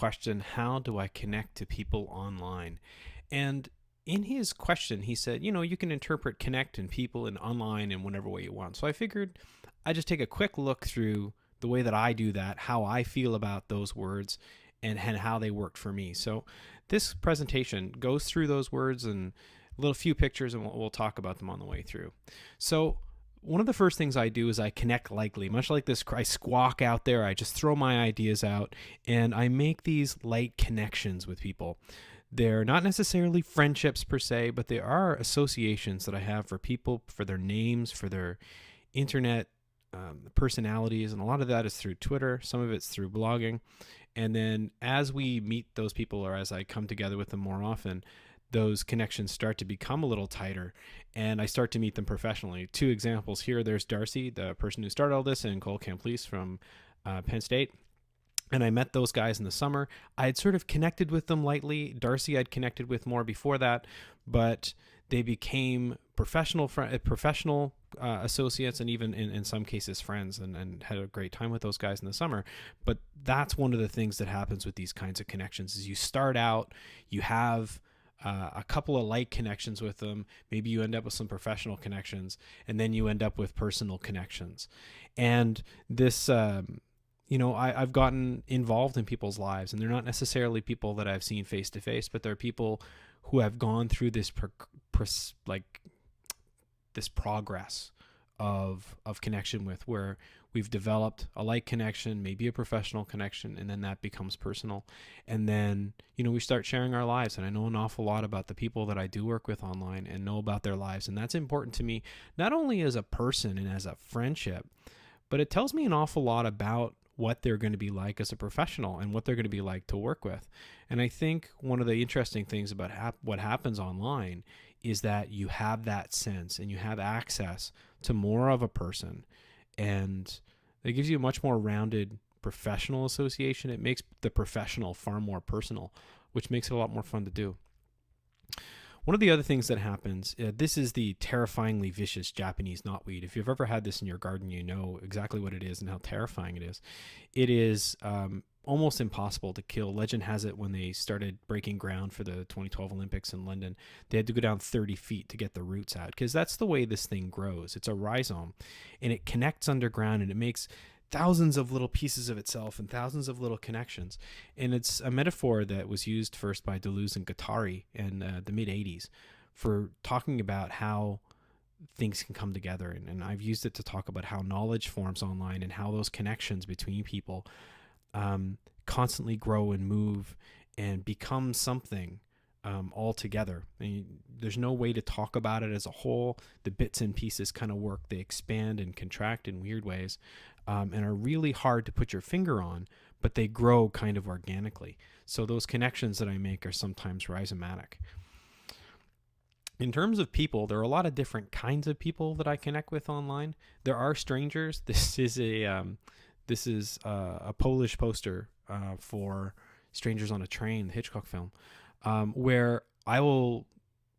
question, how do I connect to people online? And in his question, he said, you can interpret connect and people and online in whatever way you want. So I figured I'd just take a quick look through the way that I do that, how I feel about those words, and how they worked for me. So this presentation goes through those words and a little few pictures, and we'll talk about them on the way through. So one of the first things I do is I connect lightly. Much like this, I squawk out there. I just throw my ideas out, and I make these light connections with people. They're not necessarily friendships per se, but they are associations that I have for people, for their names, for their internet personalities, and a lot of that is through Twitter. Some of it's through blogging. And then as we meet those people, or as I come together with them more often, those connections start to become a little tighter, and I start to meet them professionally. Two examples here. There's Darcy, the person who started all this, and Cole Campbell from Penn State. And I met those guys in the summer. I had sort of connected with them lightly. Darcy I'd connected with more before that, but they became professional associates, and even in some cases friends, and had a great time with those guys in the summer. But that's one of the things that happens with these kinds of connections is you start out, you have a couple of light connections with them. Maybe you end up with some professional connections, and then you end up with personal connections. And this, I've gotten involved in people's lives, and they're not necessarily people that I've seen face to face, but they're people who have gone through this this progress of connection with, where we've developed a light connection, maybe a professional connection, and then that becomes personal. And then, we start sharing our lives. And I know an awful lot about the people that I do work with online and know about their lives. And that's important to me, not only as a person and as a friendship, but it tells me an awful lot about what they're going to be like as a professional and what they're going to be like to work with. And I think one of the interesting things about what happens online is that you have that sense and you have access to more of a person, and it gives you a much more rounded professional association. It makes the professional far more personal, which makes it a lot more fun to do. One of the other things that happens, this is the terrifyingly vicious Japanese knotweed. If you've ever had this in your garden, you know exactly what it is and how terrifying it is. It is almost impossible to kill. Legend has it when they started breaking ground for the 2012 Olympics in London, they had to go down 30 feet to get the roots out, because that's the way this thing grows. It's a rhizome, and it connects underground, and it makes thousands of little pieces of itself and thousands of little connections. And it's a metaphor that was used first by Deleuze and Guattari in the mid-'80s for talking about how things can come together. And I've used it to talk about how knowledge forms online and how those connections between people constantly grow and move and become something all together. I mean, there's no way to talk about it as a whole. The bits and pieces kind of work. They expand and contract in weird ways, and are really hard to put your finger on, but they grow kind of organically. So those connections that I make are sometimes rhizomatic. In terms of people, there are a lot of different kinds of people that I connect with online. There are strangers. This is a Polish poster for Strangers on a Train, the Hitchcock film, where I will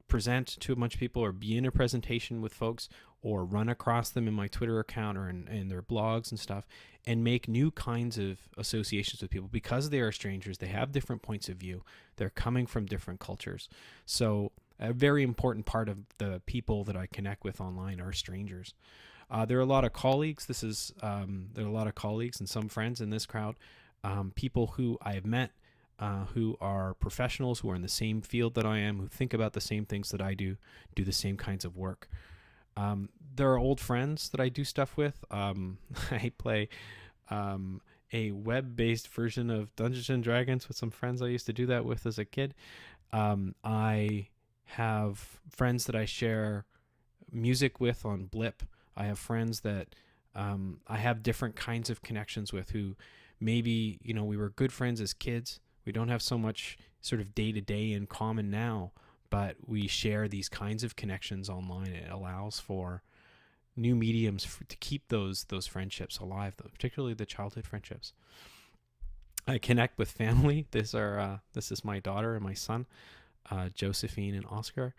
present to a bunch of people or be in a presentation with folks or run across them in my Twitter account or in their blogs and stuff, and make new kinds of associations with people. Because they are strangers, they have different points of view. They're coming from different cultures. So a very important part of the people that I connect with online are strangers. There are a lot of colleagues. There are a lot of colleagues and some friends in this crowd, people who I have met, who are professionals, who are in the same field that I am, who think about the same things that I do the same kinds of work. There are old friends that I do stuff with. I play a web-based version of Dungeons and Dragons with some friends I used to do that with as a kid. I have friends that I share music with on Blip. I have friends that I have different kinds of connections with, who maybe, we were good friends as kids. We don't have so much sort of day-to-day in common now, but we share these kinds of connections online. It allows for new mediums to keep those friendships alive, particularly the childhood friendships. I connect with family. This is my daughter and my son, Josephine and Oscar.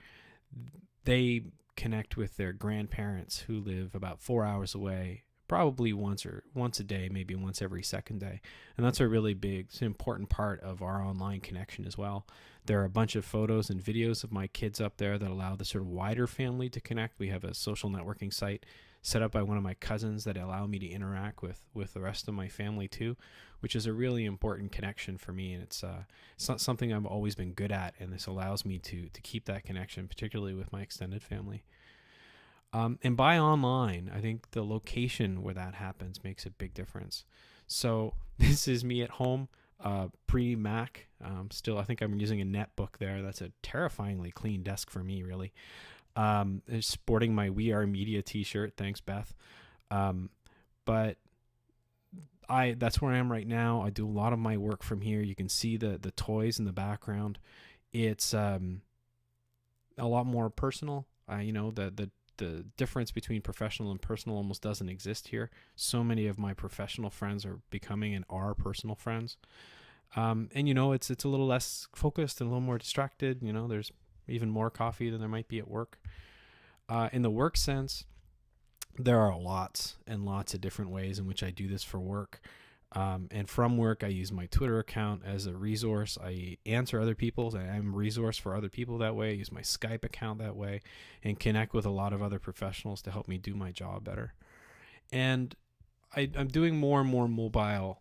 They connect with their grandparents who live about 4 hours away, probably once a day, maybe once every second day. And that's a really big, it's an important part of our online connection as well. There are a bunch of photos and videos of my kids up there that allow the sort of wider family to connect. We have a social networking site set up by one of my cousins that allow me to interact with the rest of my family too, which is a really important connection for me. And it's not something I've always been good at, and this allows me to keep that connection, particularly with my extended family. And by online, I think the location where that happens makes a big difference. So this is me at home, pre-Mac. Still, I think I'm using a netbook there. That's a terrifyingly clean desk for me, really. Sporting my We Are Media t-shirt. Thanks, Beth. But that's where I am right now. I do a lot of my work from here. You can see the toys in the background. It's a lot more personal. The difference between professional and personal almost doesn't exist here. So many of my professional friends are becoming and are personal friends. And it's a little less focused and a little more distracted. There's even more coffee than there might be at work. In the work sense, there are lots and lots of different ways in which I do this for work. And from work, I use my Twitter account as a resource. I answer other people's. I'm a resource for other people that way. I use my Skype account that way and connect with a lot of other professionals to help me do my job better. And I'm doing more and more mobile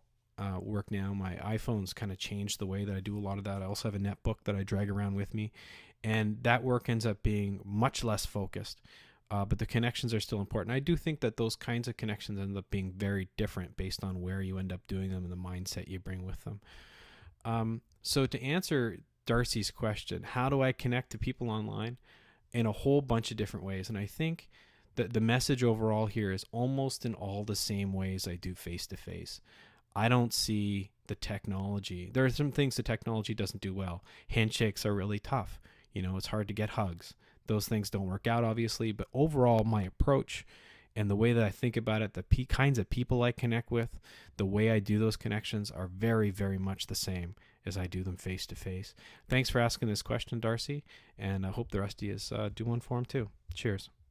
work now. My iPhone's kind of changed the way that I do a lot of that. I also have a netbook that I drag around with me. And that work ends up being much less focused. But the connections are still important. I do think that those kinds of connections end up being very different based on where you end up doing them and the mindset you bring with them. So to answer Darcy's question, how do I connect to people online? In a whole bunch of different ways. And I think that the message overall here is almost in all the same ways I do face-to-face. I don't see the technology. There are some things the technology doesn't do well. Handshakes are really tough. It's hard to get hugs. Those things don't work out, obviously, but overall, my approach and the way that I think about it, the kinds of people I connect with, the way I do those connections are very, very much the same as I do them face to face. Thanks for asking this question, Darcy, and I hope the rest of you do one for them too. Cheers.